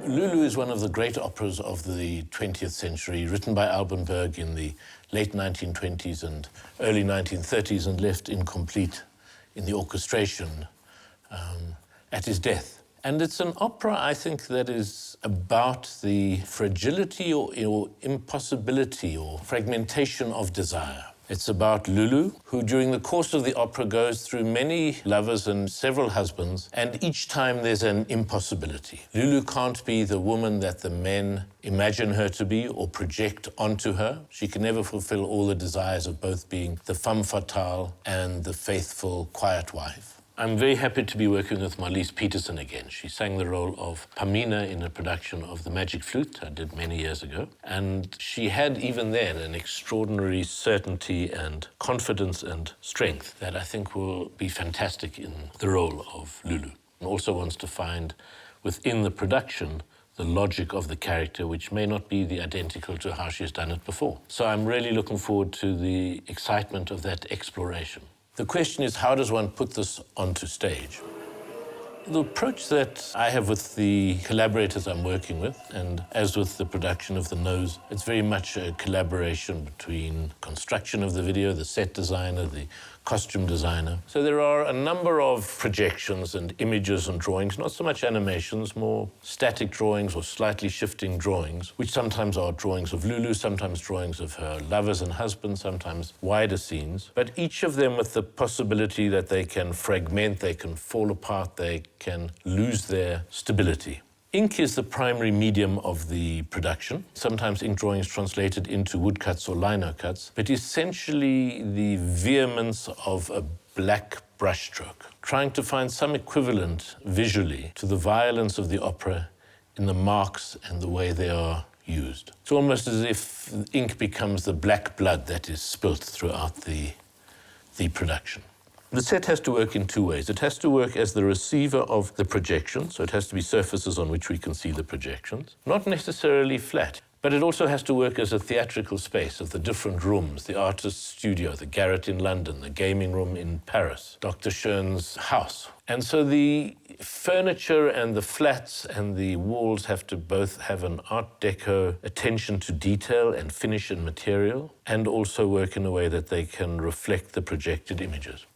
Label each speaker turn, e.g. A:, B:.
A: Lulu is one of the great operas of the 20th century, written by Alban Berg in the late 1920s and early 1930s and left incomplete in the orchestration at his death. And it's an opera, I think, that is about the fragility or impossibility or fragmentation of desire. It's about Lulu, who during the course of the opera goes through many lovers and several husbands, and each time there's an impossibility. Lulu can't be the woman that the men imagine her to be or project onto her. She can never fulfill all the desires of both being the femme fatale and the faithful, quiet wife. I'm very happy to be working with Marlies Petersen again. She sang the role of Pamina in a production of The Magic Flute I did many years ago. And she had, even then, an extraordinary certainty and confidence and strength that I think will be fantastic in the role of Lulu. And also wants to find within the production the logic of the character, which may not be the identical to how she's done it before. So I'm really looking forward to the excitement of that exploration. The question is, how does one put this onto stage? The approach that I have with the collaborators I'm working with, and as with the production of The Nose, it's very much a collaboration between construction of the video, the set designer, the costume designer. So there are a number of projections and images and drawings, not so much animations, more static drawings or slightly shifting drawings, which sometimes are drawings of Lulu, sometimes drawings of her lovers and husbands, sometimes wider scenes, but each of them with the possibility that they can fragment, they can fall apart, they can lose their stability. Ink is the primary medium of the production. Sometimes ink drawing is translated into woodcuts or lino cuts, but essentially the vehemence of a black brushstroke, trying to find some equivalent visually to the violence of the opera in the marks and the way they are used. It's almost as if ink becomes the black blood that is spilt throughout the production. The set has to work in two ways. It has to work as the receiver of the projection, so it has to be surfaces on which we can see the projections, not necessarily flat. But it also has to work as a theatrical space of the different rooms, the artist's studio, the garret in London, the gaming room in Paris, Dr. Schoen's house. And so the furniture and the flats and the walls have to both have an Art Deco attention to detail and finish and material, and also work in a way that they can reflect the projected images.